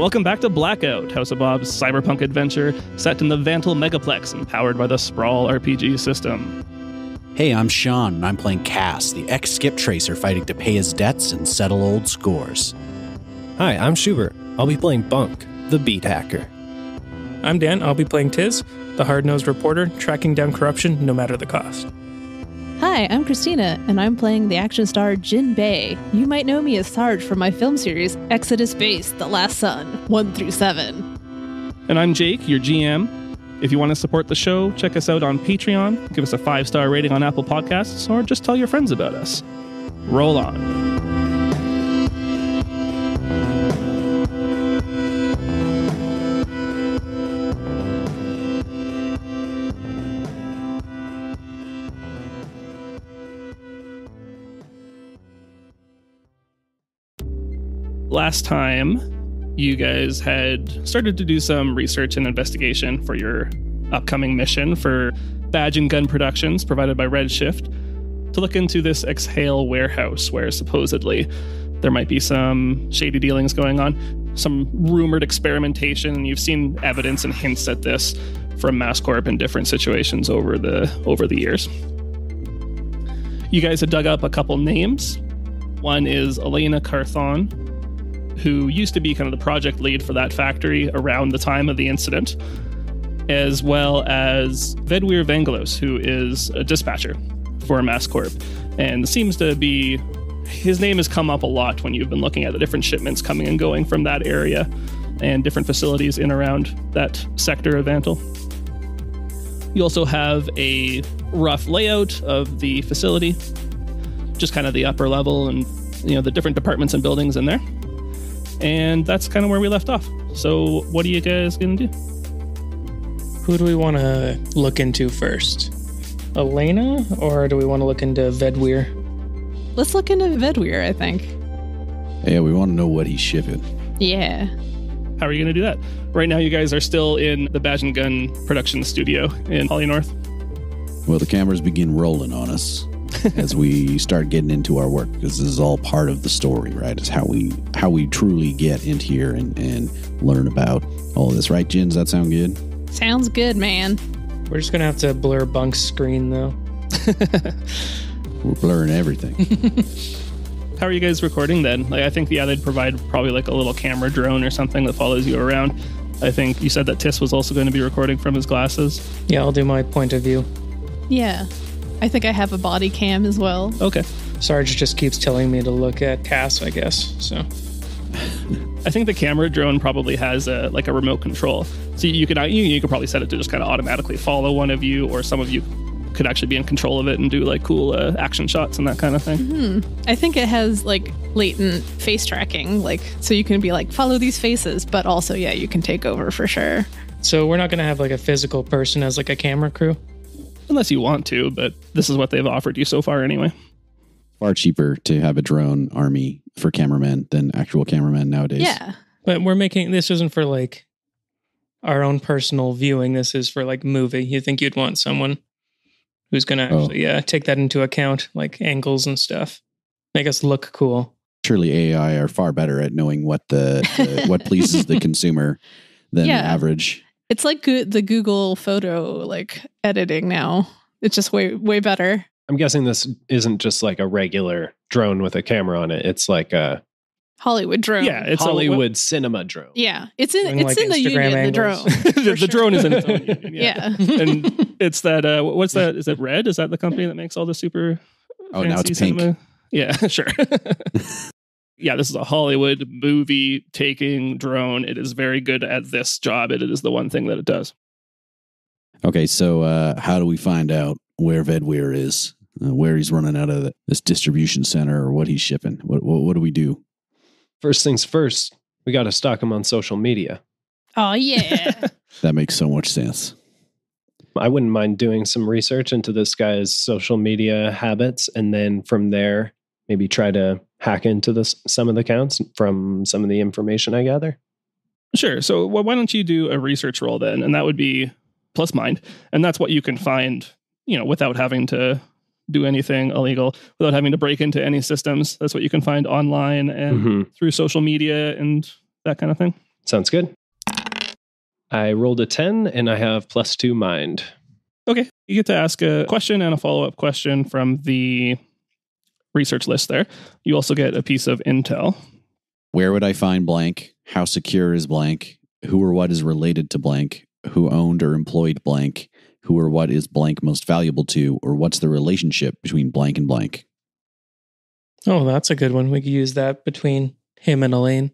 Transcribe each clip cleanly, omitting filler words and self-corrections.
welcome back to Blackout, House of Bob's cyberpunk adventure set in the Vantal Megaplex and powered by the Sprawl RPG system. Hey, I'm Shaun, and I'm playing Cass, the ex-skip tracer fighting to pay his debts and settle old scores. Hi, I'm Shubert. I'll be playing Bunk, the beat hacker. I'm Dan. I'll be playing Tiz, the hard-nosed reporter tracking down corruption no matter the cost. Hi, I'm Cristina, and I'm playing the action star Jin Bae. You might know me as Sarge from my film series Exodus Base, The Last Sun, 1 through 7. And I'm Jake, your GM. If you want to support the show, check us out on Patreon, give us a 5-star rating on Apple Podcasts, or just tell your friends about us. Roll on. Last time, you guys had started to do some research and investigation for your upcoming mission for badge and gun productions provided by Redshift to look into this Exhale warehouse where supposedly there might be some shady dealings going on, some rumored experimentation, and you've seen evidence and hints at this from MasKorp in different situations over the years. You guys had dug up a couple names. One is Elena Carthon, who used to be kind of the project lead for that factory around the time of the incident, as well as Vedwir Vangelos, who is a dispatcher for MasKorp. And seems to be, his name has come up a lot when you've been looking at the different shipments coming and going from that area and different facilities in around that sector of Vantal. You also have a rough layout of the facility, just kind of the upper level and, you know, the different departments and buildings in there. And that's kind of where we left off. So what are you guys going to do? Who do we want to look into first? Elena, or do we want to look into Vedwir? Let's look into Vedwir, I think. Yeah, we want to know what he's shipping. Yeah. How are you going to do that? Right now, you guys are still in the Badge and Gun production studio in Holly North. Well, the cameras begin rolling on us as we start getting into our work, because this is all part of the story, right? It's how we truly get into here and learn about all of this, right, Jin? Does that sound good? Sounds good, man. We're just going to have to blur Bunk's screen, though. We're blurring everything. How are you guys recording then? Like, I think, yeah, they'd provide probably like a little camera drone or something that follows you around. I think you said that Tis was also going to be recording from his glasses. Yeah, I'll do my point of view. Yeah. I think I have a body cam as well. Okay. Sarge just keeps telling me to look at Cass, I guess, so... I think the camera drone probably has a remote control. So you could probably set it to just kind of automatically follow one of you, or some of you could actually be in control of it and do like cool action shots and that kind of thing. Mm-hmm. I think it has like latent face tracking, like so you can be like follow these faces, but also you can take over for sure. So we're not going to have like a physical person as like a camera crew? Unless you want to, but this is what they've offered you so far anyway. Far cheaper to have a drone army for cameramen than actual cameramen nowadays. Yeah. But this isn't for like our own personal viewing. This is for like movie. You think you'd want someone who's going to actually take that into account, like angles and stuff. Make us look cool. Surely AI are far better at knowing what what pleases the consumer than the average. It's like the Google photo like editing now. It's just way better. I'm guessing this isn't just like a regular drone with a camera on it. It's like a Hollywood drone. Yeah, it's Hollywood cinema drone. Yeah, it's in like the union. angles. The drone. The drone is in its own union. Yeah. And it's that. What's that? Is it Red? Is that the company that makes all the super? Oh, now it's cinema? pink. Yeah, sure. Yeah, this is a Hollywood movie taking drone. It is very good at this job. It is the one thing that it does. Okay, so how do we find out where Vedwir is, where he's running out of this distribution center, or what he's shipping? What do we do? First things first, we got to stalk him on social media. Oh, yeah. That makes so much sense. I wouldn't mind doing some research into this guy's social media habits, and then from there, maybe try to hack into some of the accounts from some of the information I gather. Sure. So why don't you do a research roll then? And that would be plus mind. And that's what you can find, without having to do anything illegal, without having to break into any systems. That's what you can find online and through social media and that kind of thing. Sounds good. I rolled a 10 and I have +2 mind. Okay. You get to ask a question and a follow-up question from the research list there. You also get a piece of intel. Where would I find blank? How secure is blank? Who or what is related to blank? Who owned or employed blank? Who or what is blank most valuable to? Or what's the relationship between blank and blank? Oh, that's a good one. We could use that between him and Elaine.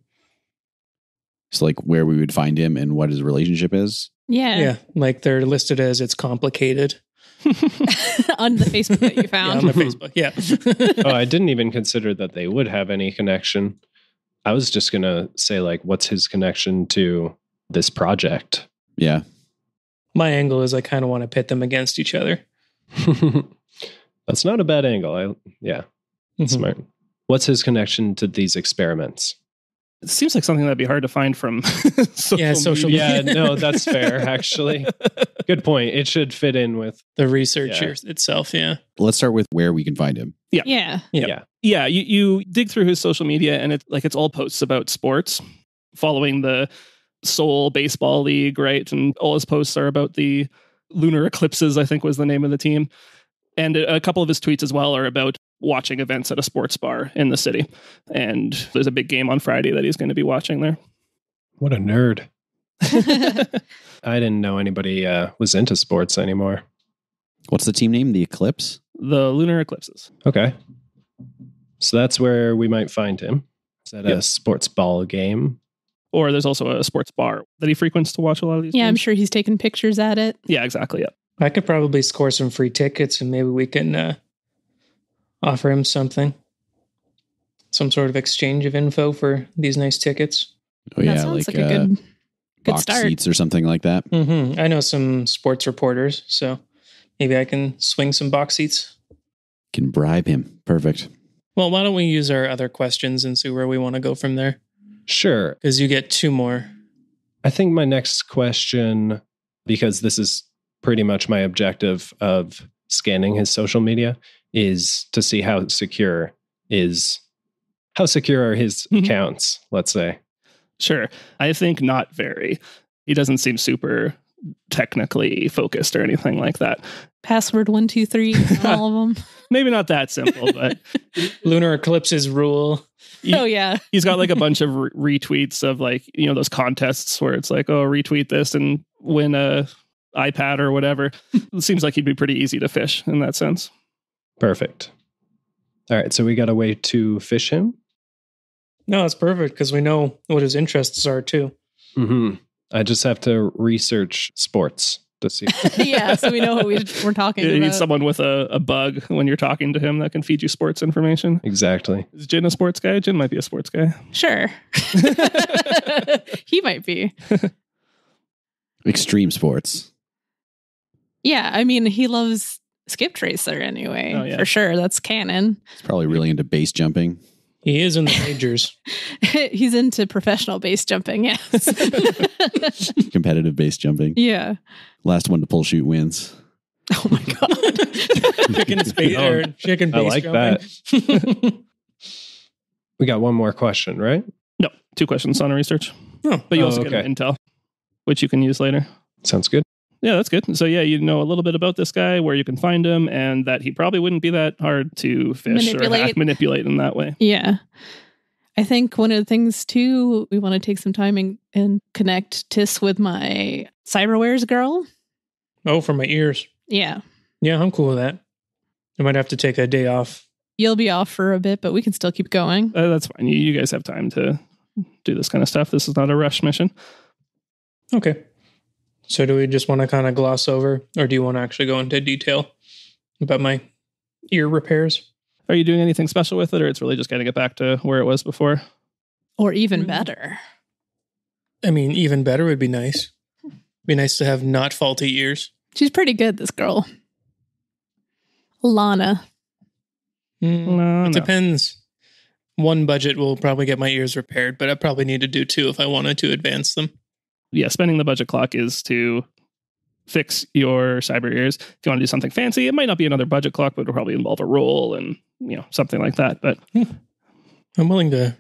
So like where we would find him and what his relationship is? Yeah, like they're listed as it's complicated. On the Facebook that you found. Yeah, on the Facebook, yeah. Oh, I didn't even consider that they would have any connection. I was just going to say, like, what's his connection to this project? Yeah. My angle is I kind of want to pit them against each other. That's not a bad angle. Smart. What's his connection to these experiments? It seems like something that'd be hard to find from social media. Yeah, no, that's fair, actually. Good point. It should fit in with the research itself, yeah. Let's start with where we can find him. Yeah. You dig through his social media and it's all posts about sports, following the Seoul Baseball League, right? And all his posts are about the lunar eclipses, I think was the name of the team. And a couple of his tweets as well are about watching events at a sports bar in the city. And there's a big game on Friday that he's going to be watching there. What a nerd. I didn't know anybody was into sports anymore. What's the team name? The Eclipse? The lunar eclipses. Okay. So that's where we might find him. Is that a sports ball game? Or there's also a sports bar that he frequents to watch a lot of these games. I'm sure he's taking pictures at it. Yeah, exactly. Yeah. I could probably score some free tickets and maybe we can offer him something. Some sort of exchange of info for these nice tickets. Oh, yeah. That sounds like a good box start. seats or something like that. I know some sports reporters, so maybe I can swing some box seats. Can bribe him. Perfect. Well, why don't we use our other questions and see where we want to go from there? Sure. Because you get 2 more. I think my next question, because this is pretty much my objective of scanning his social media, is to see how secure are his accounts, let's say. Sure. I think not very. He doesn't seem super technically focused or anything like that. Password 123 on all of them. Maybe not that simple, but Lunar eclipses rule. He's got like a bunch of retweets of like, those contests where it's like, oh, retweet this and win a iPad or whatever. It seems like he'd be pretty easy to fish in that sense. Perfect. All right, so we got a way to fish him? No, it's perfect because we know what his interests are too. I just have to research sports to see. So we know what we're talking about. You need someone with a bug when you're talking to him that can feed you sports information. Exactly. Is Jin a sports guy? Jin might be a sports guy. Sure. He might be. Extreme sports. Yeah, I mean, he loves Skip Tracer anyway. Oh, yeah. For sure. That's canon. He's probably really into base jumping. He is in the majors. He's into professional base jumping, yes. Competitive base jumping. Yeah. Last one to pull shoot wins. Oh my God. Chicken base I like jumping. that. We got one more question, right? No, 2 questions on research. Oh, but you also get intel, which you can use later. Sounds good. Yeah, that's good. So you know a little bit about this guy, where you can find him, and that he probably wouldn't be that hard to fish or manipulate in that way. Yeah. I think one of the things too, we want to take some time and connect Tiss with my cyberwares girl. Oh, for my ears. Yeah. Yeah, I'm cool with that. I might have to take a day off. You'll be off for a bit, but we can still keep going. That's fine. You guys have time to do this kind of stuff. This is not a rush mission. Okay. So do we just want to kind of gloss over, or do you want to actually go into detail about my ear repairs? Are you doing anything special with it, or it's really just getting it back to where it was before? Or even better. I mean, even better would be nice. Be nice to have not faulty ears. She's pretty good, this girl. Lana. It depends. One budget will probably get my ears repaired, but I probably need to do 2 if I wanted to advance them. Yeah, spending the budget clock is to fix your cyber ears. If you want to do something fancy, it might not be another budget clock, but it'll probably involve a roll and something like that. But I'm willing to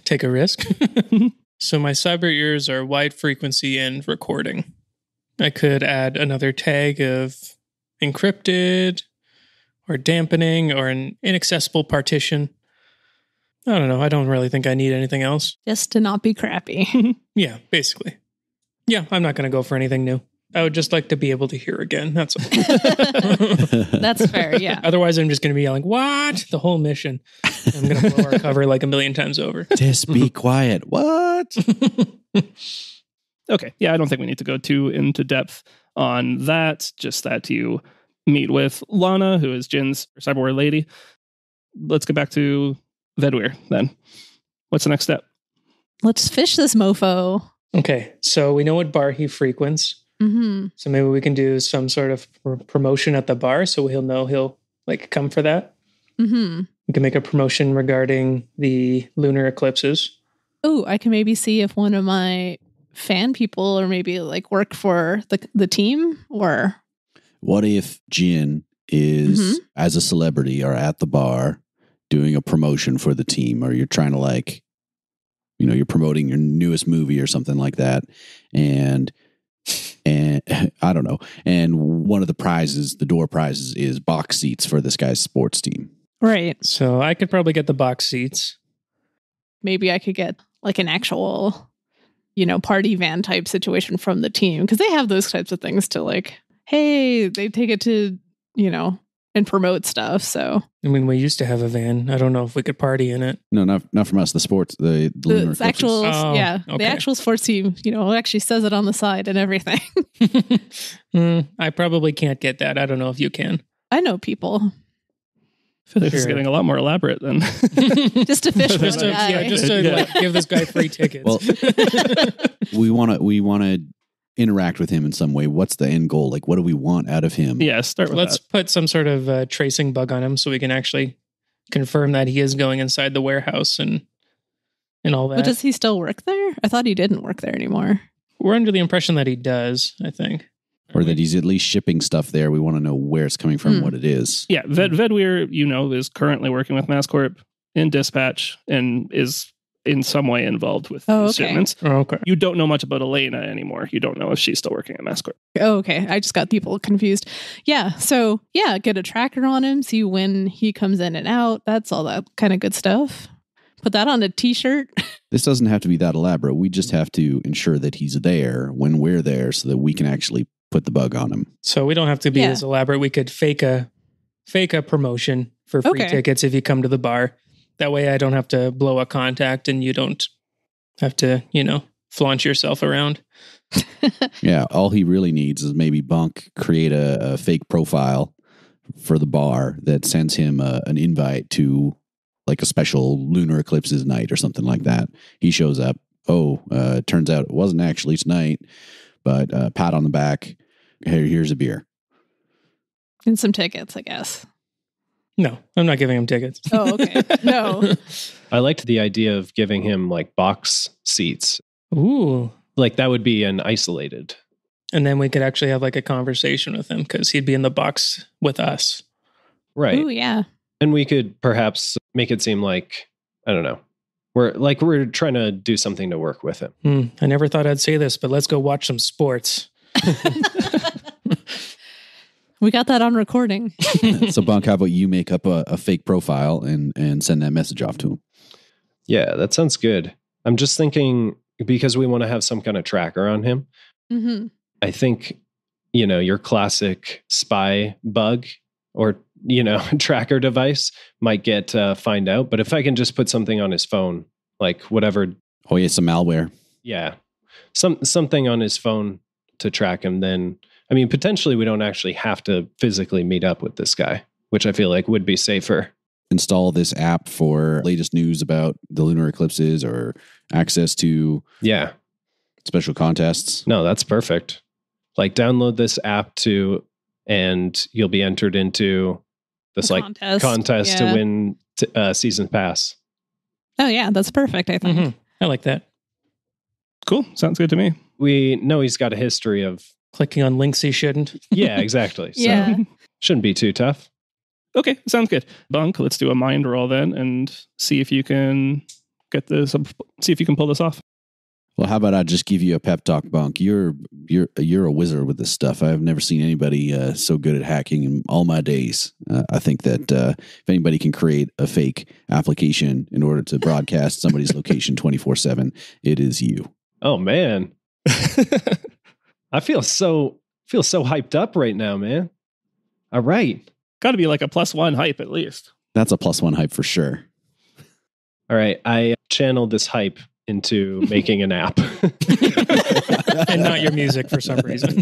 take a risk. So my cyber ears are wide frequency and recording. I could add another tag of encrypted or dampening or an inaccessible partition. I don't know. I don't really think I need anything else. Just to not be crappy. Yeah, basically. Yeah, I'm not going to go for anything new. I would just like to be able to hear again. That's all. That's fair, yeah. Otherwise, I'm just going to be yelling, "What?" the whole mission. I'm going to blow our cover like a million times over. Just be quiet. What? Okay. Yeah, I don't think we need to go too into depth on that. Just that you meet with Lana, who is Jin's cyberware lady. Let's get back to Vedweir then. What's the next step? Let's fish this mofo. Okay, so we know what bar he frequents. Mm-hmm. So maybe we can do some sort of promotion at the bar so he'll know he'll like come for that. Mm-hmm. We can make a promotion regarding the lunar eclipses. Oh, I can maybe see if one of my fan people or maybe like work for the team or... What if Jin is, as a celebrity, or at the bar doing a promotion for the team, or you're trying to like, you know, you're promoting your newest movie or something like that, and I don't know. And one of the prizes, the door prizes, is box seats for this guy's sports team. Right. So I could probably get the box seats. Maybe I could get like an actual, you know, party van type situation from the team because they have those types of things to like, hey, they take it to, you know, and promote stuff. So I mean, we used to have a van. I don't know if we could party in it. No, not from us. The sports, the lunar eclipses. actual, okay. The actual sports team, you know, actually says it on the side and everything. I probably can't get that. I don't know if you can. I know people. I feel like this is getting a lot more elaborate than just to fish for just one guy. to like, give this guy free tickets. Well, we want to interact with him in some way. What's the end goal? Like, what do we want out of him? Yeah, start with Let's that. put some sort of tracing bug on him so we can actually confirm that he is going inside the warehouse and all that. But does he still work there? I thought he didn't work there anymore. We're under the impression that he does, I think. Or that he's at least shipping stuff there. We want to know where it's coming from, what it is. Yeah, Vedweir, you know, is currently working with MasKorp in dispatch and is in some way involved with these shipments. Oh, okay. You don't know much about Elena anymore. You don't know if she's still working at MasKorp. Oh, okay. I just got people confused. Yeah. So, yeah, get a tracker on him, see when he comes in and out. That's all that kind of good stuff. Put that on a t-shirt. This doesn't have to be that elaborate. We just have to ensure that he's there when we're there so that we can actually put the bug on him. So we don't have to be as elaborate. We could fake a promotion for free tickets if you come to the bar. That way I don't have to blow a contact and you don't have to, you know, flaunt yourself around. Yeah, all he really needs is maybe Bunk create a fake profile for the bar that sends him an invite to like a special lunar eclipses night or something like that. He shows up. Turns out it wasn't actually tonight, but pat on the back. Hey, here's a beer. And some tickets, I guess. No, I'm not giving him tickets. Oh, okay. No. I liked the idea of giving him like box seats. Ooh. Like that would be an isolated. And then we could actually have like a conversation with him because he'd be in the box with us. Right. Oh, yeah. And we could perhaps make it seem like, I don't know, we're trying to do something to work with him. I never thought I'd say this, but let's go watch some sports. We got that on recording. So, Bunk, how about you make up a fake profile and send that message off to him? Yeah, that sounds good. I'm just thinking because we want to have some kind of tracker on him. Mm-hmm. I think, you know, your classic spy bug or, you know, tracker device might get find out. But if I can just put something on his phone, like whatever. Oh, yeah, some malware. Yeah. Something on his phone to track him, then, I mean, potentially we don't actually have to physically meet up with this guy, which I feel like would be safer. Install this app for latest news about the lunar eclipses or access to special contests. No, that's perfect. Like download this app and you'll be entered into this like contest to win season pass. Oh yeah, that's perfect. I think. Mm-hmm. I like that. Cool. Sounds good to me. We know he's got a history of clicking on links he shouldn't. Yeah, exactly. So shouldn't be too tough. Okay, sounds good. Bunk, let's do a mind roll then and see if you can get this. See if you can pull this off. Well, how about I just give you a pep talk, Bunk? You're a wizard with this stuff. I've never seen anybody so good at hacking in all my days. I think that if anybody can create a fake application in order to broadcast somebody's location 24/7, it is you. Oh man, I feel so hyped up right now, man. All right, got to be like a +1 hype at least. That's a +1 hype for sure. All right, I channeled this hype into making an app. And not your music for some reason.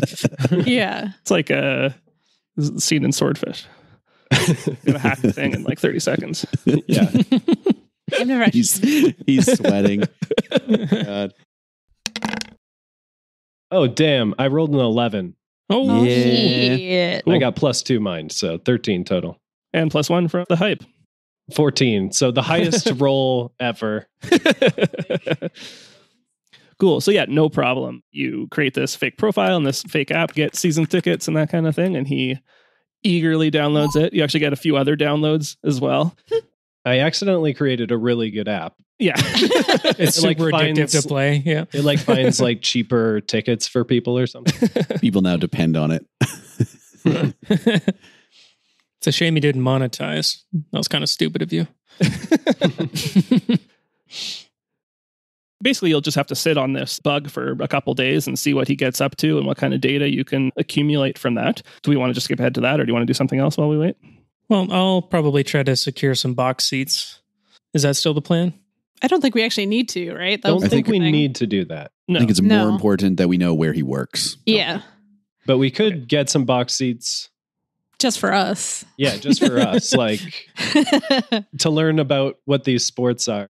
Yeah. It's like a scene in Swordfish. Gonna hack the thing in like 30 seconds. Yeah. I've never actually. He's sweating. God. Oh, damn. I rolled an 11. Oh, yeah. Shit. I got +2 mine, so 13 total. And +1 from the hype. 14. So the highest roll ever. Cool. So yeah, no problem. You create this fake profile and this fake app, get season tickets and that kind of thing. And he eagerly downloads it. You actually get a few other downloads as well. I accidentally created a really good app. Yeah. it's super addictive to play. Yeah. It like finds like cheaper tickets for people or something. People now depend on it. It's a shame you didn't monetize. That was kind of stupid of you. Basically, you'll just have to sit on this bug for a couple days and see what he gets up to and what kind of data you can accumulate from that. Do we want to just skip ahead to that, or do you want to do something else while we wait? Well, I'll probably try to secure some box seats. Is that still the plan? I don't think we actually need to, right? I don't think we thing. need to do that. No. I think it's more important that we know where he works. Yeah. But we could get some box seats. Just for us. Yeah, just for us. Like to learn about what these sports are.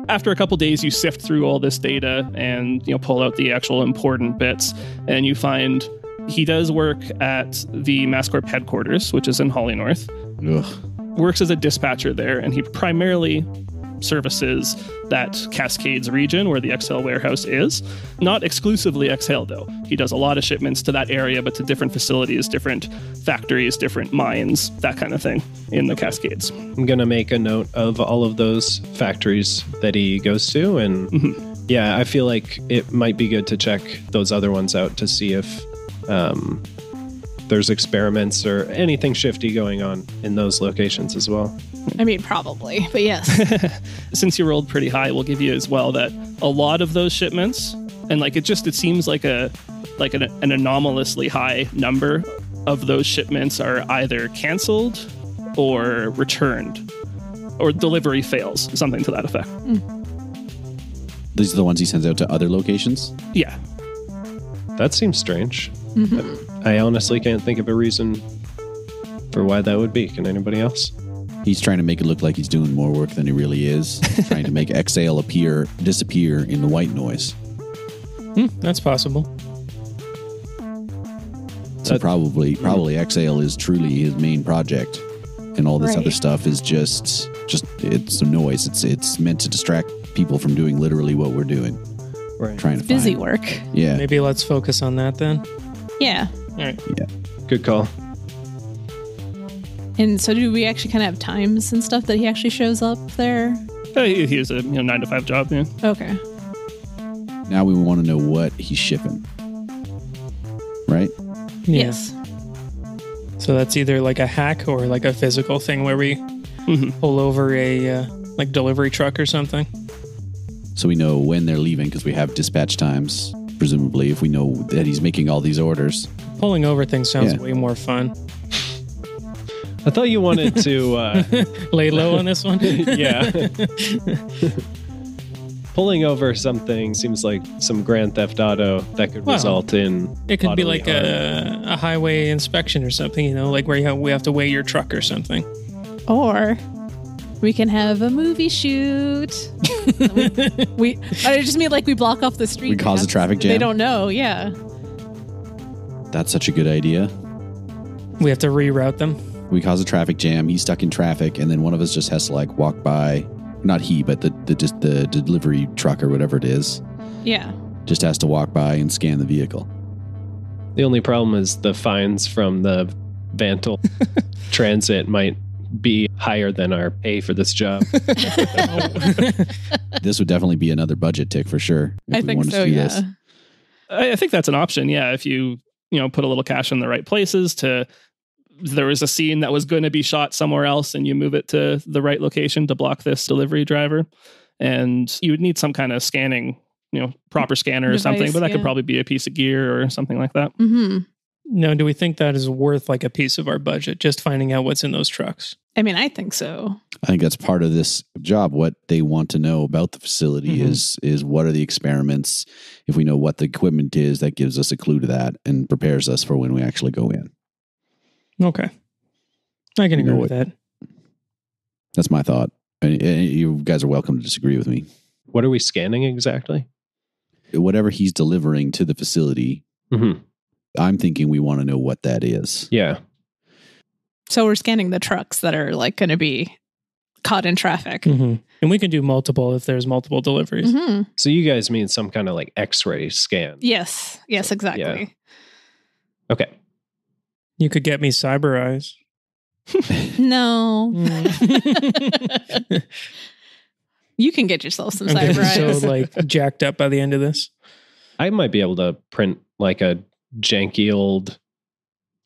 After a couple days, you sift through all this data and pull out the actual important bits, and you find he does work at the MasKorp headquarters, which is in Hollynorth. Ugh. Works as a dispatcher there, and he primarily services that Cascades region where the Exhale warehouse is. Not exclusively Exhale, though. He does a lot of shipments to that area, but to different facilities, different factories, different mines, that kind of thing in the Cascades. I'm going to make a note of all of those factories that he goes to. And yeah, I feel like it might be good to check those other ones out to see if there's experiments or anything shifty going on in those locations as well. I mean, probably, but yes. Since you rolled pretty high, we'll give you as well that a lot of those shipments, and like it seems like an anomalously high number of those shipments are either canceled or returned, or delivery fails, something to that effect. These are the ones he sends out to other locations? Yeah. That seems strange. I honestly can't think of a reason for why that would be. Can anybody else? He's trying to make it look like he's doing more work than he really is. Trying to make Exhale disappear in the white noise. That's possible. So probably Exhale is truly his main project, and all this other stuff is just it's a noise. It's meant to distract people from doing literally what we're doing. Right. Trying to Busy find. work. Yeah. Maybe let's focus on that then. Yeah. All right. Yeah. Good call. And so do we actually kind of have times and stuff that he actually shows up there? He has a 9-to-5 job. Yeah. Okay. Now we want to know what he's shipping. Right? Yeah. Yes. So that's either like a hack or like a physical thing where we pull over a like delivery truck or something. So we know when they're leaving because we have dispatch times, presumably, if we know that he's making all these orders. Pulling over things sounds way more fun. I thought you wanted to lay low on this one. Yeah. Pulling over something seems like some Grand Theft Auto that could result in it could be bodily like harm. a highway inspection or something, like where we have to weigh your truck or something. Or we can have a movie shoot. I just mean like we block off the street. We cause a traffic jam. They don't know. Yeah. That's such a good idea. We have to reroute them. We cause a traffic jam. He's stuck in traffic, and then one of us just has to like walk by. Not he, but the delivery truck or whatever it is. Yeah. Just has to walk by and scan the vehicle. The only problem is the fines from the Vantal Transit might be higher than our pay for this job. This would definitely be another budget tick for sure. I think so, yeah. I think that's an option. Yeah. If you put a little cash in the right places there was a scene that was going to be shot somewhere else and you move it to the right location to block this delivery driver. And you would need some kind of scanning, proper scanner or something, but that could probably be a piece of gear or something like that. Mm-hmm. No, do we think that is worth like a piece of our budget, just finding out what's in those trucks? I mean, I think so. I think that's part of this job. What they want to know about the facility is what are the experiments. If we know what the equipment is, that gives us a clue to that and prepares us for when we actually go in. Okay. I can agree with that. That's my thought. And you guys are welcome to disagree with me. What are we scanning exactly? Whatever he's delivering to the facility, I'm thinking we want to know what that is. Yeah. So we're scanning the trucks that are like going to be caught in traffic. And we can do multiple if there's multiple deliveries. So you guys mean some kind of like X-ray scan? Yes. Yes, So, exactly. yeah. Okay. You could get me cyber eyes. No. You can get yourself some I'm cyber getting eyes. so like jacked up by the end of this. I might be able to print like a janky old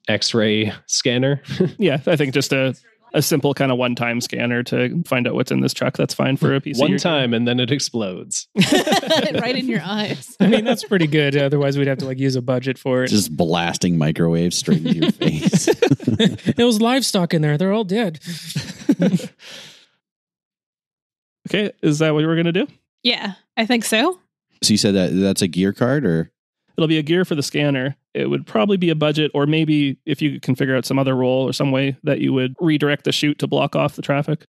X-ray scanner. Yeah. I think just a simple kind of one-time scanner to find out what's in this truck. That's fine for a piece of One time and then it explodes. Right in your eyes. I mean, that's pretty good. Otherwise, we'd have to like use a budget for it. Just blasting microwaves straight into your face. There was livestock in there. They're all dead. Okay. Is that what you were going to do? Yeah, I think so. So you said that's a gear card or? It'll be a gear for the scanner. It would probably be a budget, or maybe if you can figure out some other role or some way that you would redirect the chute to block off the traffic.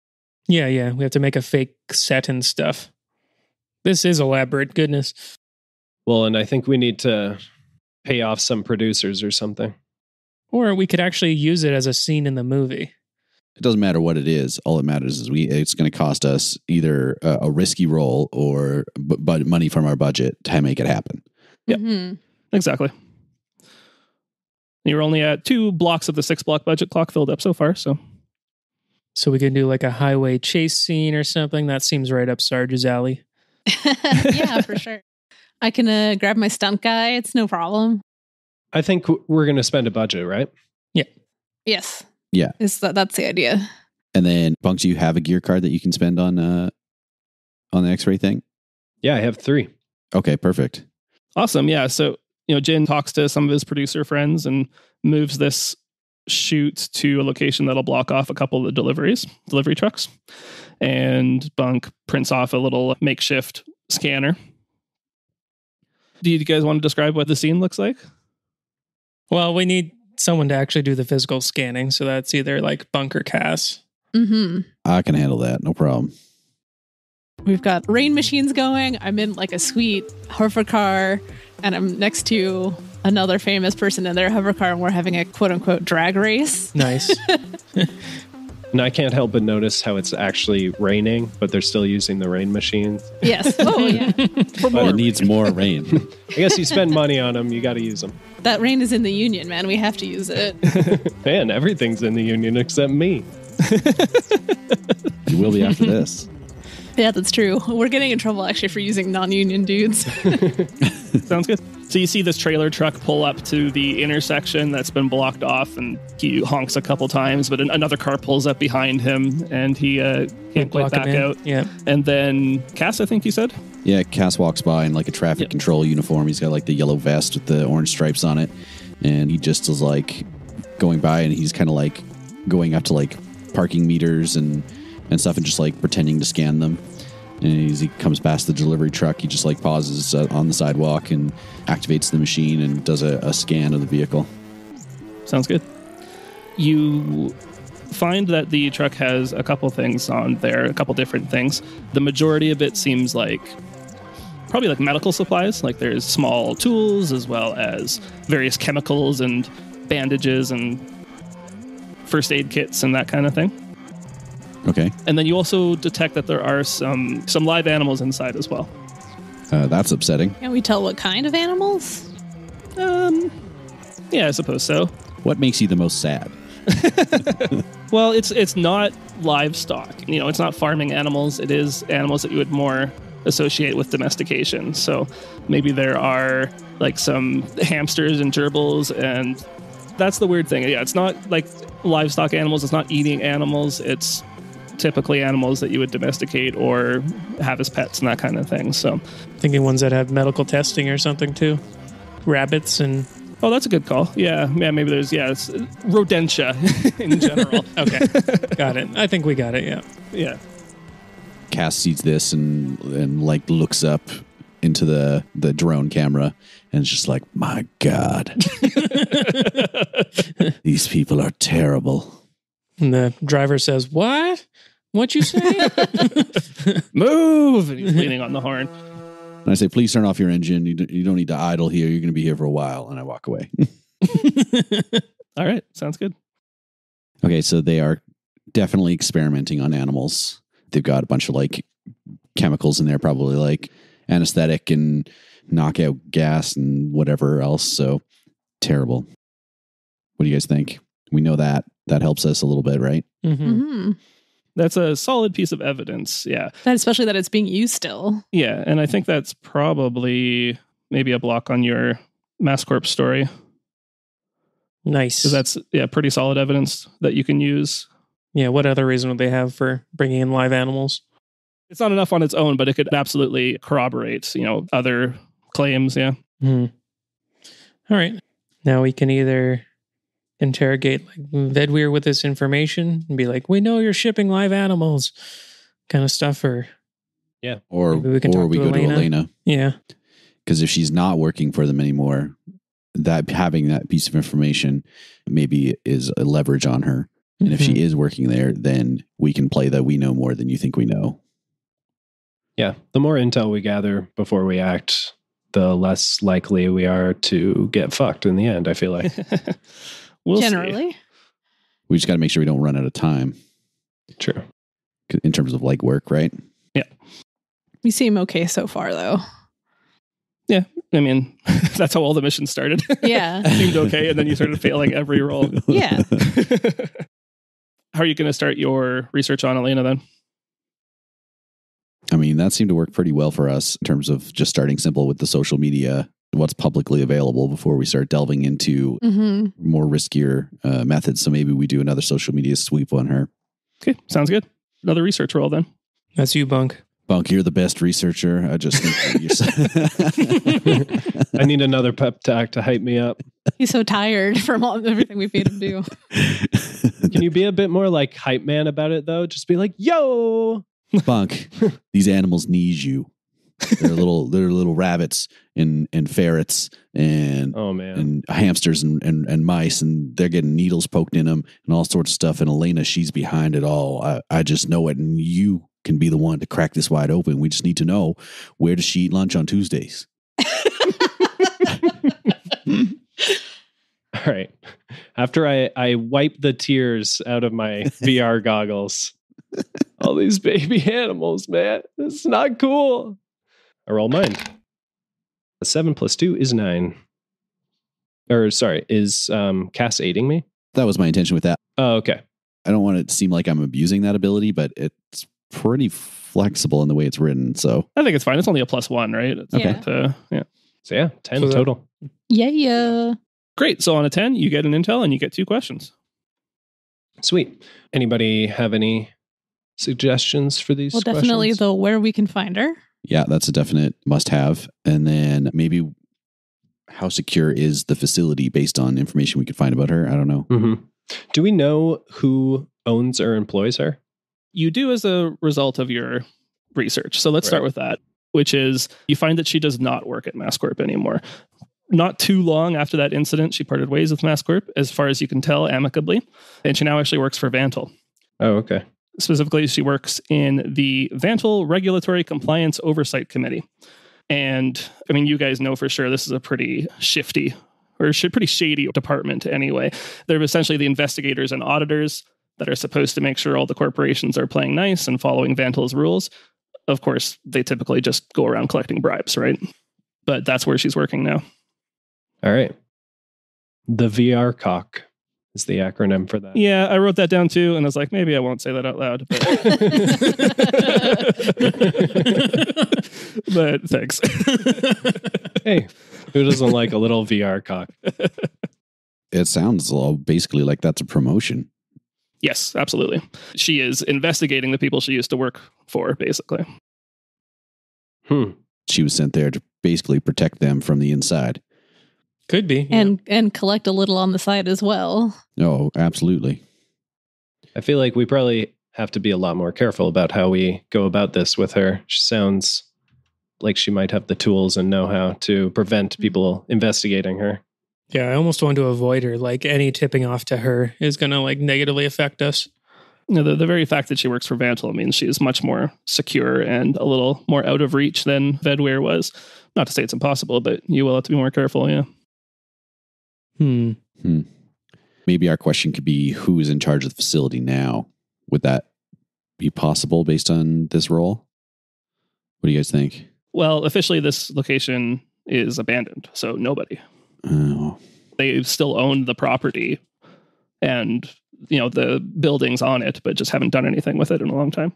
Yeah. We have to make a fake set and stuff. This is elaborate. Goodness. Well, and I think we need to pay off some producers or something. Or we could actually use it as a scene in the movie. It doesn't matter what it is. All that matters is it's going to cost us either a risky role or money from our budget to make it happen. Yeah, exactly. You're only at 2 blocks of the 6-block budget clock filled up so far. So we can do like a highway chase scene or something. That seems right up Sarge's alley. Yeah, for sure. I can grab my stunt guy. It's no problem. I think we're going to spend a budget, right? Yeah. Yes. Yeah. That's the idea. And then, Bunk, do you have a gear card that you can spend on the X-ray thing? Yeah, I have 3. Okay, perfect. awesome. Yeah. So, Jin talks to some of his producer friends and moves this chute to a location that'll block off a couple of the delivery trucks. And Bunk prints off a little makeshift scanner. Do you guys want to describe what the scene looks like? Well, we need someone to actually do the physical scanning. So that's either like Bunk or Cass. Mm-hmm. I can handle that. No problem. We've got rain machines going. I'm in like a sweet hover car, and I'm next to another famous person in their hover car, and we're having a quote unquote drag race. Nice. And I can't help but notice how it's actually raining, but they're still using the rain machines. Yes. Oh, yeah. But it needs more rain. I guess you spend money on them, you got to use them. That rain is in the union, man. We have to use it. Man, everything's in the union except me. You will be after this. Yeah, that's true. We're getting in trouble actually for using non-union dudes. Sounds good. So you see this trailer truck pull up to the intersection that's been blocked off, and he honks a couple times, but another car pulls up behind him, and he can't quite back out. Yeah. And then Cass, I think you said? Yeah, Cass walks by in like a traffic control uniform. He's got like the yellow vest with the orange stripes on it. And he just is like going by, and he's kind of like going up to like parking meters and stuff and just like pretending to scan them. And as he comes past the delivery truck, he just like pauses on the sidewalk and activates the machine and does a scan of the vehicle. Sounds good. You find that the truck has a couple things on there, a couple different things. The majority of it seems like probably like medical supplies. Like there's small tools as well as various chemicals and bandages and first aid kits and that kind of thing. Okay. And then you also detect that there are some live animals inside as well. That's upsetting. Can we tell what kind of animals? Yeah, I suppose so. What makes you the most sad? Well, it's not livestock. It's not farming animals. It is animals that you would more associate with domestication. So maybe there are like some hamsters and gerbils, and that's the weird thing. Yeah, it's not like livestock animals. It's not eating animals. It's typically animals that you would domesticate or have as pets and that kind of thing. So Thinking ones that have medical testing or something too. Rabbits and... Oh, that's a good call. Yeah, maybe there's, it's rodentia in general. Okay, got it. I think we got it, yeah. Yeah. Cass sees this and like looks up into the drone camera and it's just like, my God. These people are terrible. And the driver says, what? What'd you say? Move! And he's leaning on the horn. And I say, please turn off your engine. You don't need to idle here. You're going to be here for a while. And I walk away. All right. Sounds good. Okay, so they are definitely experimenting on animals. They've got a bunch of like chemicals in there, probably like anesthetic and knockout gas and whatever else. So terrible. What do you guys think? We know that helps us a little bit, right? Mm-hmm. Mm-hmm. That's a solid piece of evidence. Yeah. Especially that it's being used still. Yeah. And I think that's probably maybe a block on your MasKorp story. Nice. Because that's, pretty solid evidence that you can use. Yeah, what other reason would they have for bringing in live animals? It's not enough on its own, but it could absolutely corroborate, other claims. Yeah. Hmm. All right. Now we can either interrogate like Vedweir with this information and be like, we know you're shipping live animals kind of stuff, or Or maybe we can talk we to go Elena. to Elena. Yeah. Because if she's not working for them anymore, that having that piece of information maybe is a leverage on her. And if she is working there, then we can play that we know more than you think we know. Yeah. The more intel we gather before we act, the less likely we are to get fucked in the end, I feel like. We'll Generally. see. We just got to make sure we don't run out of time True. in terms of like work, right? Yeah. We seem okay so far, though. Yeah. I mean, that's how all the missions started. Yeah. Seemed okay. And then you started failing every roll. Yeah. How are you going to start your research on Elena then? I mean, that seemed to work pretty well for us in terms of just starting simple with the social media, what's publicly available before we start delving into more riskier methods. So maybe we do another social media sweep on her. Okay. Sounds good. Another research roll then. That's you, Bunk. Bunk, you're the best researcher. I just think I need another pep talk to hype me up. He's so tired from everything we've made him do. Can you be a bit more like hype man about it, though? Just be like, yo! Bunk, these animals need you. They're little rabbits and ferrets and Oh, man. and hamsters and mice, and they're getting needles poked in them and all sorts of stuff. And Elena, she's behind it all. I just know it, and you can be the one to crack this wide open. We just need to know, where does she eat lunch on Tuesdays? All right. After I wipe the tears out of my VR goggles, all these baby animals, man, it's not cool. I roll mine. 7 + 2 is 9. Or sorry, is Cass aiding me? That was my intention with that. Oh, okay. I don't want it to seem like I'm abusing that ability, but it's pretty flexible in the way it's written. So I think it's fine. It's only a +1, right? It's Okay. not, yeah. So yeah, 10 So total. Yeah. Great. So on a 10, you get an intel and you get 2 questions. Sweet. Anybody have any suggestions for these Well, definitely, questions? though, where we can find her. yeah, that's a definite must-have. And then maybe how secure is the facility based on information we could find about her? I don't know. Mm-hmm. Do we know who owns or employs her? You do as a result of your research. So let's start Right. with that, which is you find that she does not work at MasKorp anymore. Not too long after that incident, she parted ways with MasKorp, as far as you can tell, amicably. And she now actually works for Vantil. Oh, okay. Specifically, she works in the Vantil Regulatory Compliance Oversight Committee. And I mean, you guys know for sure this is a pretty shifty or pretty shady department anyway. They're essentially the investigators and auditors that are supposed to make sure all the corporations are playing nice and following Vantil's rules. Of course, they typically just go around collecting bribes, right? But that's where she's working now. All right. The VR cock. is the acronym for that. Yeah, I wrote that down too, and I was like, maybe I won't say that out loud. But thanks. Hey, who doesn't like a little VR cock? It sounds basically like that's a promotion. Yes, absolutely. She is investigating the people she used to work for, basically. She was sent there to basically protect them from the inside. Could be. Yeah. And collect a little on the side as well. Oh, absolutely. I feel like we probably have to be a lot more careful about how we go about this with her. She sounds like she might have the tools and know-how to prevent people investigating her. Yeah, I almost want to avoid her. Like any tipping off to her is going to like negatively affect us. You know, the very fact that she works for Vantil means she is much more secure and a little more out of reach than Vedware was. Not to say it's impossible, but you will have to be more careful, yeah. Maybe our question could be, who is in charge of the facility now? Would that be possible based on this role? What do you guys think? Well, officially this location is abandoned, so nobody. Oh. They still own the property and, you know, the buildings on it, but just haven't done anything with it in a long time.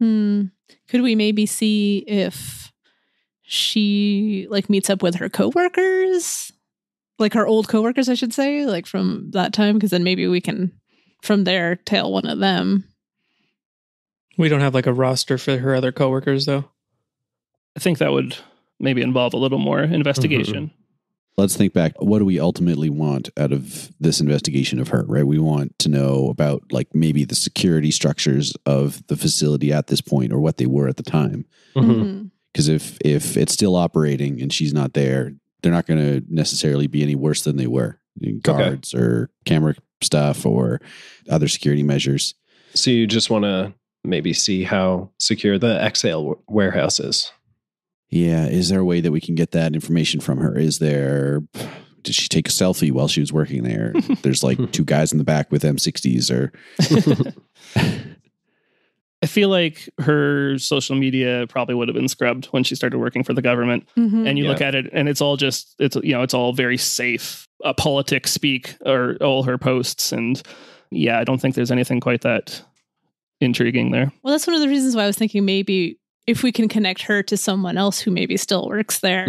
Could we maybe see if she like meets up with her coworkers? Like her old coworkers, I should say, like from that time, because then maybe we can from there tail one of them. We don't have like a roster for her other coworkers though. I think that would maybe involve a little more investigation. Let's think back. What do we ultimately want out of this investigation of her, right? We want to know about like maybe the security structures of the facility at this point or what they were at the time. Because if it's still operating and she's not there, they're not going to necessarily be any worse than they were. Guards or camera stuff or other security measures. So you just want to maybe see how secure the exhale warehouse is. Yeah. Is there a way that we can get that information from her? Did she take a selfie while she was working there? There's like two guys in the back with M60s or... I feel like her social media probably would have been scrubbed when she started working for the government. And you look at it and it's all very safe. Politics speak or all her posts. And yeah, I don't think there's anything quite that intriguing there. Well, that's one of the reasons why I was thinking maybe if we can connect her to someone else who maybe still works there,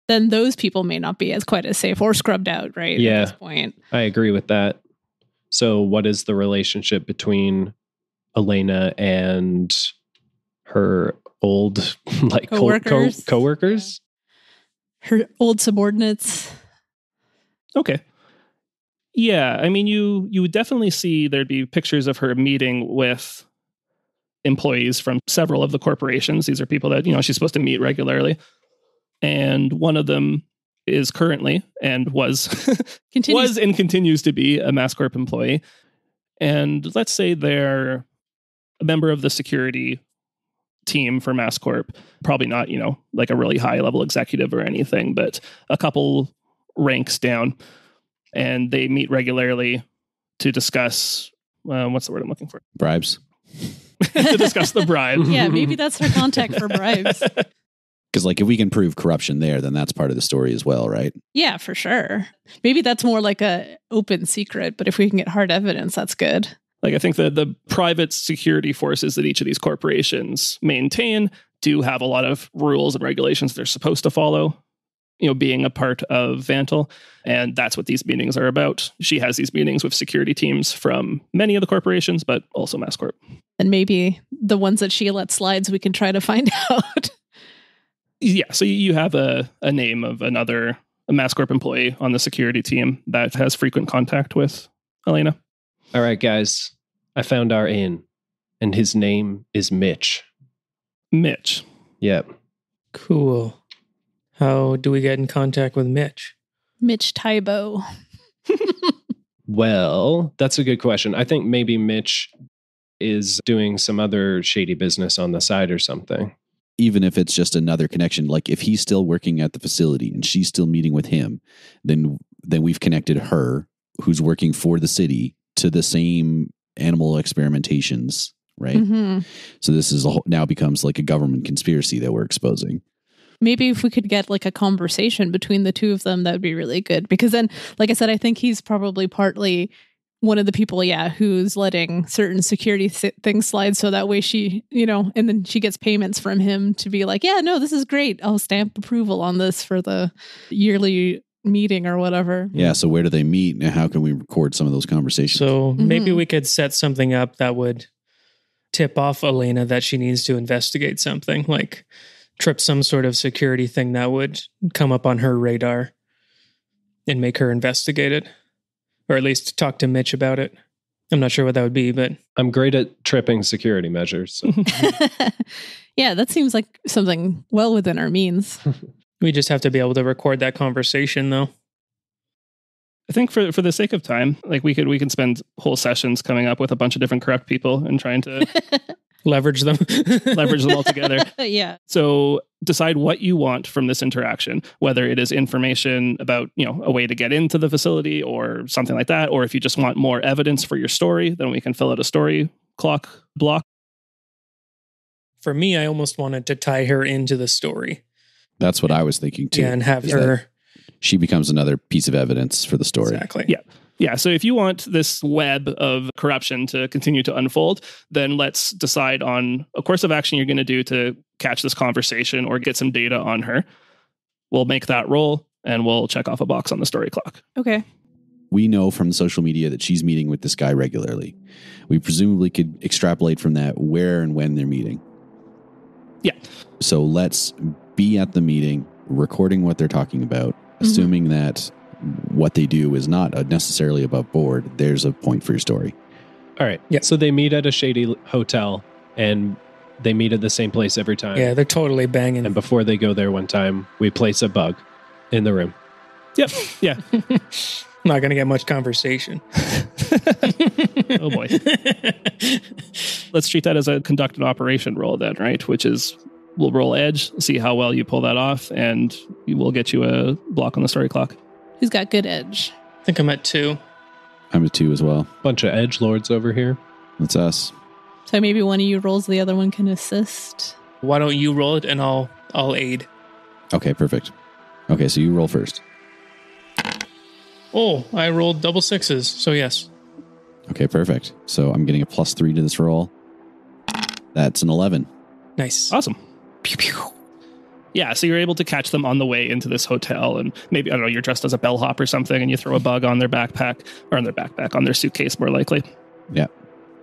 then those people may not be quite as safe or scrubbed out, right? Yeah. At this point. I agree with that. So what is the relationship between Elena and her old like coworkers? Her old subordinates. Okay. Yeah, I mean, you would definitely see there'd be pictures of her meeting with employees from several of the corporations. These are people that, you know, she's supposed to meet regularly. And one of them is currently and was and continues to be a MasKorp employee. And let's say they're a member of the security team for MasKorp. Probably not, you know, like a really high level executive or anything, but a couple ranks down. And they meet regularly to discuss, what's the word I'm looking for? Bribes. To discuss the bribe. Yeah, maybe that's her contact for bribes. Because like if we can prove corruption there, then that's part of the story as well, right? Yeah, for sure. Maybe that's more like a open secret, but if we can get hard evidence, that's good. Like I think that the private security forces that each of these corporations maintain do have a lot of rules and regulations they're supposed to follow, you know, being a part of Vantil. And that's what these meetings are about. She has these meetings with security teams from many of the corporations, but also MasKorp. And maybe the ones that she let slides, we can try to find out. Yeah, so you have a name of a MasKorp employee on the security team that has frequent contact with Elena. All right, guys, I found our in, and his name is Mitch. Mitch. Yep. Cool. How do we get in contact with Mitch? Mitch Tybo. Well, that's a good question. I think maybe Mitch is doing some other shady business on the side or something. Even if it's just another connection, like if he's still working at the facility and she's still meeting with him, then we've connected her, who's working for the city, to the same animal experimentations, right? So this is now becomes like a government conspiracy that we're exposing. maybe if we could get like a conversation between the two of them, that would be really good. Because then, like I said, I think he's probably partly one of the people, who's letting certain security things slide. So that way she, and then she gets payments from him to be like, yeah, no, this is great. I'll stamp approval on this for the yearly meeting or whatever. Yeah. So where do they meet and how can we record some of those conversations? So maybe we could set something up that would tip off Elena that she needs to investigate something, like trip some sort of security thing that would come up on her radar and make her investigate it, or at least talk to Mitch about it. I'm not sure what that would be, but I'm great at tripping security measures. So. Yeah, that seems like something well within our means. We just have to be able to record that conversation, though. I think for the sake of time, like we can spend whole sessions coming up with a bunch of different corrupt people and trying to leverage them all together. Yeah. So decide what you want from this interaction, whether it is information about, a way to get into the facility or something like that, or if you just want more evidence for your story, then we can fill out a story clock block. For me, I almost wanted to tie her into the story. That's what I was thinking too. Yeah, and have her... She becomes another piece of evidence for the story. Exactly. Yeah. Yeah. So if you want this web of corruption to continue to unfold, then let's decide on a course of action you're going to do to catch this conversation or get some data on her. We'll make that roll and we'll check off a box on the story clock. Okay. We know from social media that she's meeting with this guy regularly. We presumably could extrapolate from that where and when they're meeting. Yeah. So let's be at the meeting, recording what they're talking about, assuming that what they do is not necessarily above board. There's a point for your story. All right. Yeah. So they meet at a shady hotel and they meet at the same place every time. Yeah, they're totally banging. And before they go there one time, we place a bug in the room. Yep. Yeah. Not going to get much conversation. Oh boy. Let's treat that as a conduct an operation roll then, right? Which is we'll roll edge, see how well you pull that off, and we'll get you a block on the story clock. Who's got good edge? I think I'm at 2. I'm at 2 as well. Bunch of edgelords over here. That's us. So maybe one of you rolls, the other one can assist. Why don't you roll it and I'll aid. Okay, perfect. Okay, so you roll first. Oh, I rolled double 6s, so yes. Okay, perfect. So I'm getting a +3 to this roll. That's an 11. Nice. Awesome. Pew, pew. Yeah, so you're able to catch them on the way into this hotel, and maybe, I don't know, you're dressed as a bellhop or something, and you throw a bug on their backpack, or on their backpack, on their suitcase, more likely. Yeah.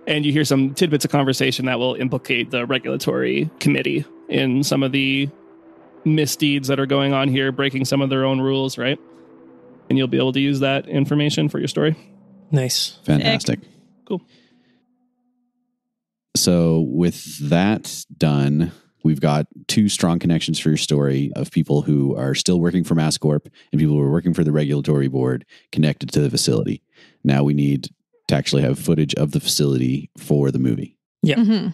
And you hear some tidbits of conversation that will implicate the regulatory committee in some of the misdeeds that are going on here, breaking some of their own rules, right? And you'll be able to use that information for your story. Nice. Fantastic. Cool. So with that done, we've got 2 strong connections for your story of people who are still working for MasKorp and people who are working for the regulatory board connected to the facility. Now we need to actually have footage of the facility for the movie. Yeah. Mm-hmm.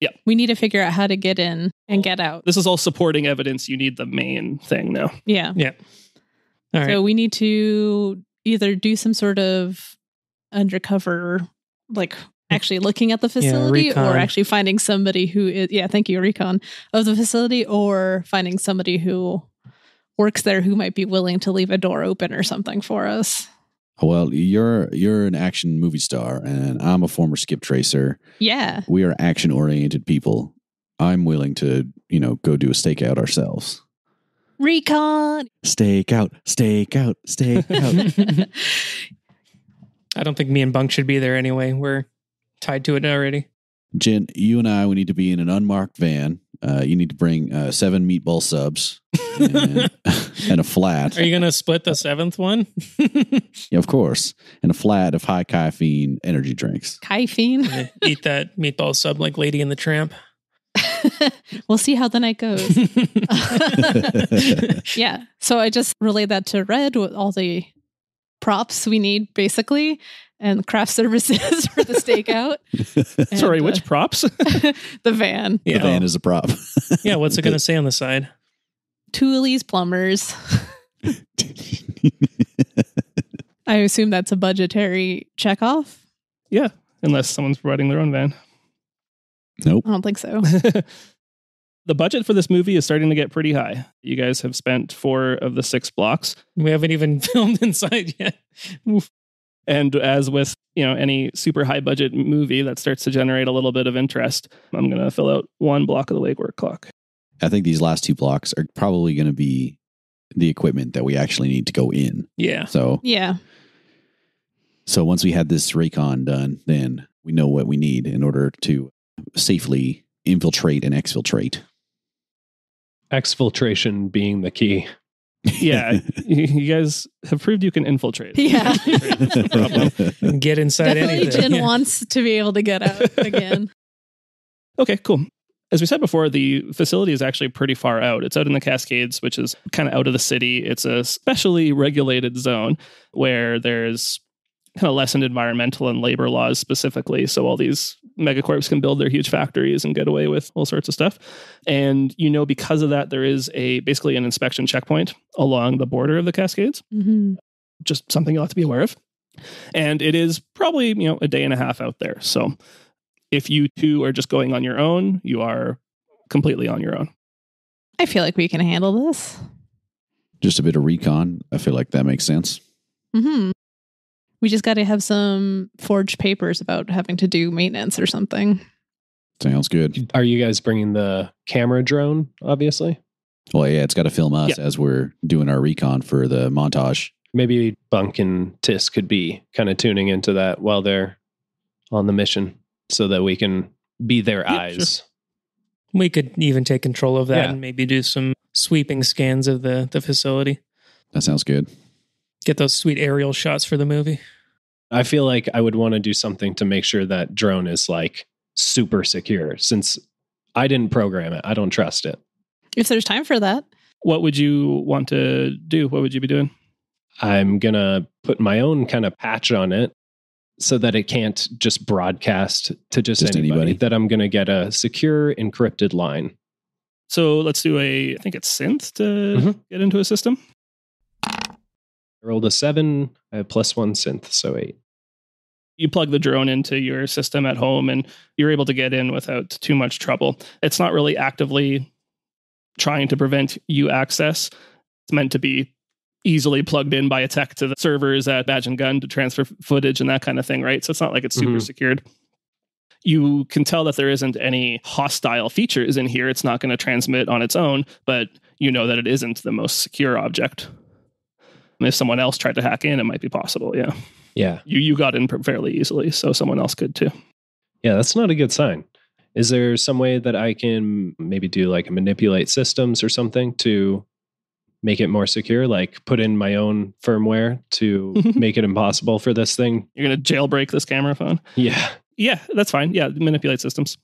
Yeah. We need to figure out how to get in and get out. This is all supporting evidence. You need the main thing now. Yeah. Yeah. All right. So we need to either do some sort of undercover, like actually looking at the facility, recon. or actually finding somebody who is, thank you, recon of the facility, or finding somebody who works there who might be willing to leave a door open or something for us. Well, you're an action movie star and I'm a former skip tracer. Yeah. We are action oriented people. I'm willing to, go do a stakeout ourselves. Recon. Stakeout. I don't think me and Bunk should be there anyway. We're tied to it already. Jin, you and I, we need to be in an unmarked van. You need to bring 7 meatball subs and a flat. Are you going to split the 7th one? Yeah, of course. And a flat of high caffeine energy drinks. Caffeine. Eat that meatball sub like Lady and the Tramp. We'll see how the night goes. Yeah. So I just relayed that to Red with all the props we need, basically, and craft services for the stakeout. And, Sorry, which props? The van. The van is a prop. Yeah, what's it going to say on the side? Toolies, plumbers. I assume that's a budgetary checkoff. Yeah, unless someone's providing their own van. Nope. I don't think so. The budget for this movie is starting to get pretty high. You guys have spent 4 of the 6 blocks. We haven't even filmed inside yet. Oof. And as with, any super high budget movie that starts to generate a little bit of interest, I'm going to fill out 1 block of the legwork clock. I think these last 2 blocks are probably going to be the equipment that we actually need to go in. Yeah. So once we had this recon done, then we know what we need in order to safely infiltrate and exfiltrate. Exfiltration being the key. Yeah, you guys have proved you can infiltrate. Yeah. Get inside Definitely anything. Jin wants to be able to get out again. Okay, cool. As we said before, the facility is actually pretty far out. It's out in the Cascades, which is kind of out of the city. It's a specially regulated zone where there's kind of lessened environmental and labor laws specifically. So all these megacorps can build their huge factories and get away with all sorts of stuff. And because of that, there is basically an inspection checkpoint along the border of the Cascades. Mm-hmm. Just something you'll have to be aware of. And it is probably, a day and a half out there. So if you two are just going on your own, you are completely on your own. I feel like we can handle this. Just a bit of recon. I feel like that makes sense. Mm-hmm. We just got to have some forged papers about having to do maintenance or something. Sounds good. Are you guys bringing the camera drone, obviously? Well, yeah, it's got to film us as we're doing our recon for the montage. Maybe Bunk and Tis could be kind of tuning into that while they're on the mission so that we can be their eyes. Sure. We could even take control of that and maybe do some sweeping scans of the facility. That sounds good. Get those sweet aerial shots for the movie. I feel like I would want to do something to make sure that drone is like super secure, since I didn't program it. I don't trust it. If there's time for that. What would you want to do? What would you be doing? I'm going to put my own kind of patch on it so that it can't just broadcast to just anybody. That I'm going to get a secure encrypted line. So let's do I think it's synth to get into a system. I rolled a 7, I have +1 synth, so 8. You plug the drone into your system at home and you're able to get in without too much trouble. It's not really actively trying to prevent you access. It's meant to be easily plugged in by a tech to the servers at Badge and Gun to transfer footage and that kind of thing, right? So it's not like it's super secured. You can tell that there isn't any hostile features in here. It's not going to transmit on its own, but you know that it isn't the most secure object. If someone else tried to hack in, it might be possible. Yeah. Yeah. You got in fairly easily, so someone else could too. Yeah, that's not a good sign. Is there some way that I can maybe do like manipulate systems or something to make it more secure? Like put in my own firmware to make it impossible for this thing? You're going to jailbreak this camera phone? Yeah. Yeah, that's fine. Yeah, manipulate systems.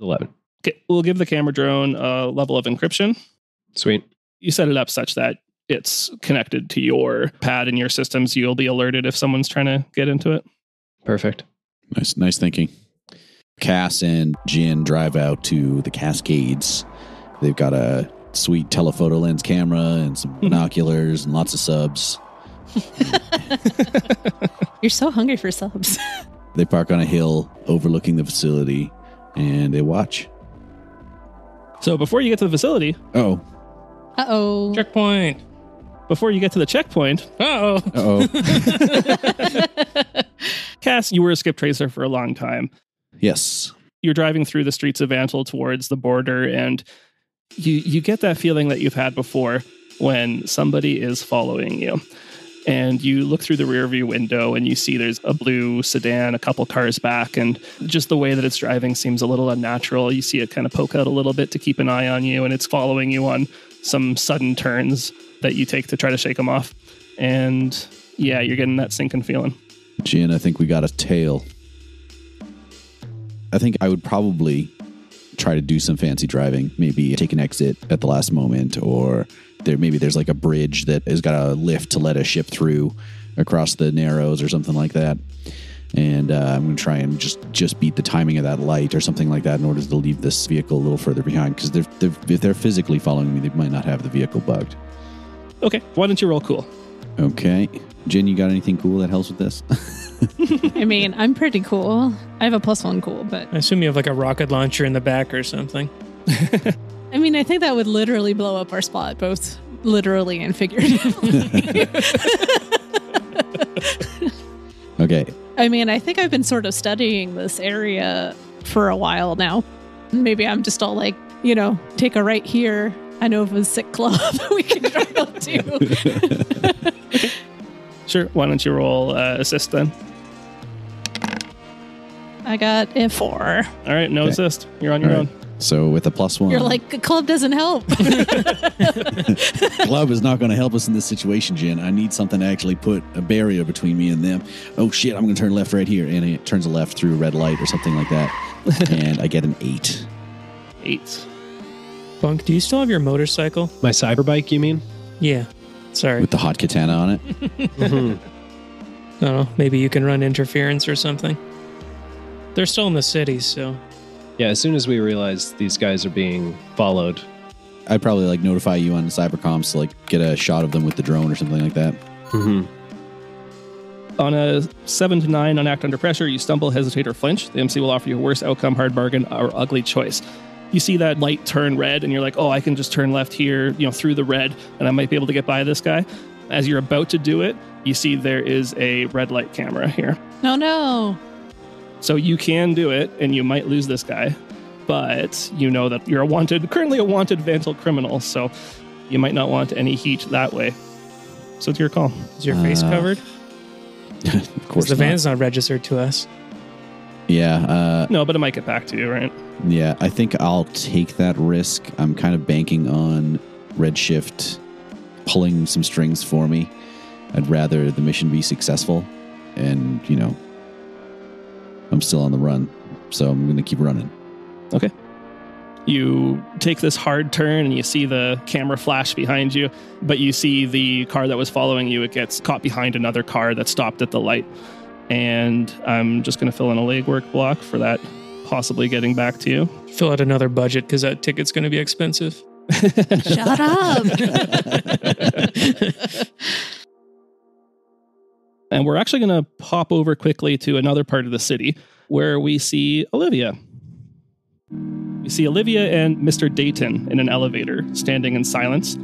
11. Okay, we'll give the camera drone a level of encryption. Sweet. You set it up such that it's connected to your pad in your systems. You'll be alerted if someone's trying to get into it. Perfect. Nice thinking. Cass and Jin drive out to the Cascades. They've got a sweet telephoto lens camera and some binoculars and lots of subs. You're so hungry for subs. They park on a hill overlooking the facility and they watch. So before you get to the facility... Uh-oh. Checkpoint. Before you get to the checkpoint... Uh-oh. Cass, you were a skip tracer for a long time. Yes. You're driving through the streets of Antle towards the border, and you get that feeling that you've had before when somebody is following you. And you look through the rearview window and you see there's a blue sedan a couple cars back, and just the way that it's driving seems a little unnatural. You see it kind of poke out a little bit to keep an eye on you, and it's following you on some sudden turns that you take to try to shake them off. And yeah, you're getting that sinking feeling. Jin, I think we got a tail. I think I would probably try to do some fancy driving, maybe take an exit at the last moment, or there's like a bridge that has got a lift to let a ship through across the Narrows or something like that. And I'm going to try and just beat the timing of that light or something like that in order to leave this vehicle a little further behind, because if they're physically following me, they might not have the vehicle bugged. Okay, why don't you roll cool? Okay. Jin, you got anything cool that helps with this? I mean, I'm pretty cool. I have a +1 cool, but... I assume you have like a rocket launcher in the back or something. I mean, I think that would literally blow up our spot, both literally and figuratively. Okay. I mean, I think I've been sort of studying this area for a while now. Maybe I'm just all like, take a right here. I know of a sick club we can drive up to. Sure. Why don't you roll assist then? I got a 4. All right. No assist. You're on your own. So with a +1. You're like, the club doesn't help. Club is not going to help us in this situation, Jin. I need something to actually put a barrier between me and them. Oh, shit, I'm going to turn left right here. And it turns left through a red light or something like that. And I get an 8. 8. Bunk, do you still have your motorcycle? My cyberbike, you mean? Yeah. Sorry. With the hot katana on it? Mm-hmm. I don't know. Maybe you can run interference or something. They're still in the city, so... Yeah, as soon as we realize these guys are being followed. I'd probably notify you on the cybercoms to get a shot of them with the drone or something like that. Mm-hmm. On a 7 to 9 on act under pressure, you stumble, hesitate, or flinch. The MC will offer you a worse outcome, hard bargain, or ugly choice. You see that light turn red, and you're like, oh, I can just turn left here, through the red, and I might be able to get by this guy. As you're about to do it, you see there is a red light camera here. No. So you can do it, and you might lose this guy, but you know that you're currently a wanted vandal criminal, so you might not want any heat that way. So it's your call. Is your face covered? Of course the van's not registered to us. Yeah. No, but it might get back to you, right? Yeah, I think I'll take that risk. I'm kind of banking on Redshift pulling some strings for me. I'd rather the mission be successful, and, I'm still on the run, so I'm going to keep running. Okay. You take this hard turn and you see the camera flash behind you, but you see the car that was following you. It gets caught behind another car that stopped at the light. And I'm just going to fill in a legwork block for that possibly getting back to you. Fill out another budget because that ticket's going to be expensive. Shut up. And we're actually going to pop over quickly to another part of the city where we see Olivia. We see Olivia and Mr. Dayton in an elevator, standing in silence.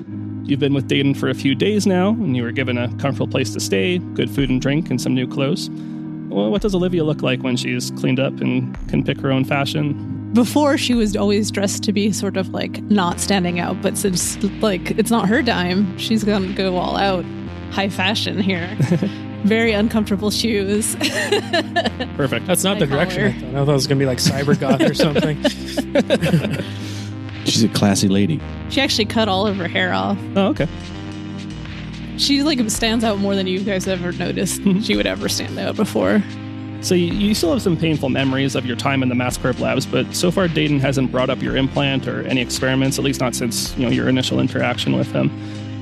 You've been with Dayton for a few days now, and you were given a comfortable place to stay, good food and drink, and some new clothes. Well, what does Olivia look like when she's cleaned up and can pick her own fashion? Before, she was always dressed to be sort of not standing out, but since it's not her dime, she's going to go all out. High fashion here. Very uncomfortable shoes. Perfect. That's not the direction I thought. I thought it was going to be like cyber goth or something. She's a classy lady. She actually cut all of her hair off. Oh, okay. She stands out more than you guys ever noticed she would ever stand out before. So you still have some painful memories of your time in the MasKorp labs, but so far Dayton hasn't brought up your implant or any experiments, at least not since your initial interaction with him.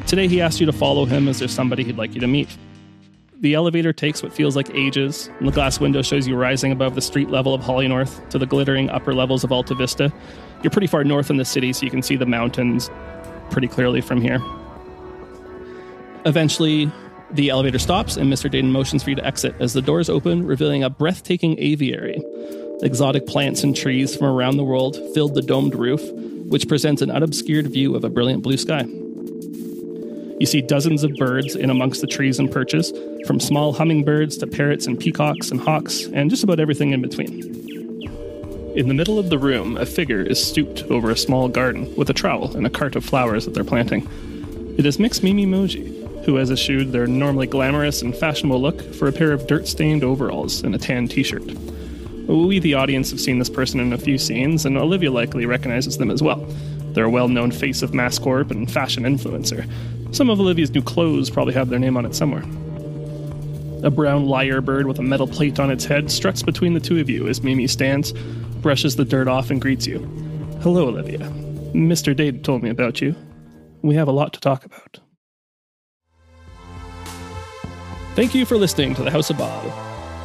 Today he asked you to follow him as there's somebody he'd like you to meet. The elevator takes what feels like ages, and the glass window shows you rising above the street level of Hollynorth to the glittering upper levels of Alta Vista. You're pretty far north in the city, so you can see the mountains pretty clearly from here. Eventually, the elevator stops, and Mr. Dayton motions for you to exit as the doors open, revealing a breathtaking aviary. Exotic plants and trees from around the world filled the domed roof, which presents an unobscured view of a brilliant blue sky. You see dozens of birds in amongst the trees and perches, from small hummingbirds to parrots and peacocks and hawks, and just about everything in between. In the middle of the room, a figure is stooped over a small garden with a trowel and a cart of flowers that they're planting. It is Mix Mimi Moji, who has eschewed their normally glamorous and fashionable look for a pair of dirt-stained overalls and a tan t-shirt. We, the audience, have seen this person in a few scenes, and Olivia likely recognizes them as well. They're a well-known face of MasKorp and fashion influencer. Some of Olivia's new clothes probably have their name on it somewhere. A brown lyrebird with a metal plate on its head struts between the two of you as Mimi stands, brushes the dirt off, and greets you. Hello, Olivia. Mr. Dade told me about you. We have a lot to talk about. Thank you for listening to The House of Bob.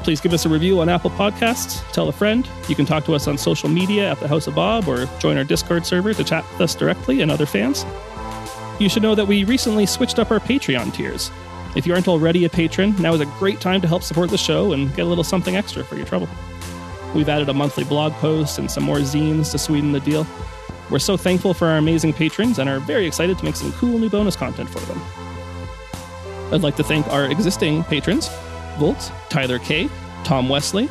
Please give us a review on Apple Podcasts, tell a friend. You can talk to us on social media at The House of Bob or join our Discord server to chat with us directly and other fans. You should know that we recently switched up our Patreon tiers. If you aren't already a patron, now is a great time to help support the show and get a little something extra for your trouble. We've added a monthly blog post and some more zines to sweeten the deal. We're so thankful for our amazing patrons and are very excited to make some cool new bonus content for them. I'd like to thank our existing patrons, Volt, Tyler K., Tom Wesley,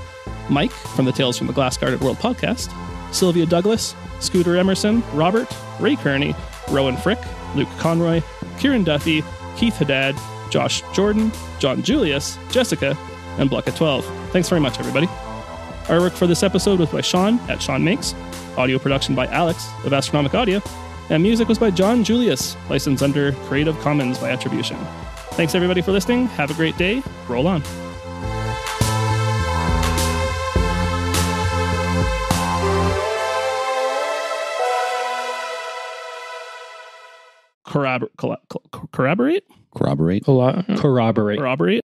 Mike from the Tales from the Glass Guarded World podcast, Sylvia Douglas, Scooter Emerson, Robert, Ray Kearney, Rowan Frick, Luke Conroy, Kieran Duffy, Keith Haddad, Josh Jordan, John Julius, Jessica, and Blackout. Thanks very much, everybody. Artwork for this episode was by Shaun at Shaun Makes, audio production by Alex of Astronomic Audio, and music was by John Julius, licensed under Creative Commons by Attribution. Thanks, everybody, for listening. Have a great day. Roll on. Corroborate? Corroborate. Corroborate. Corroborate.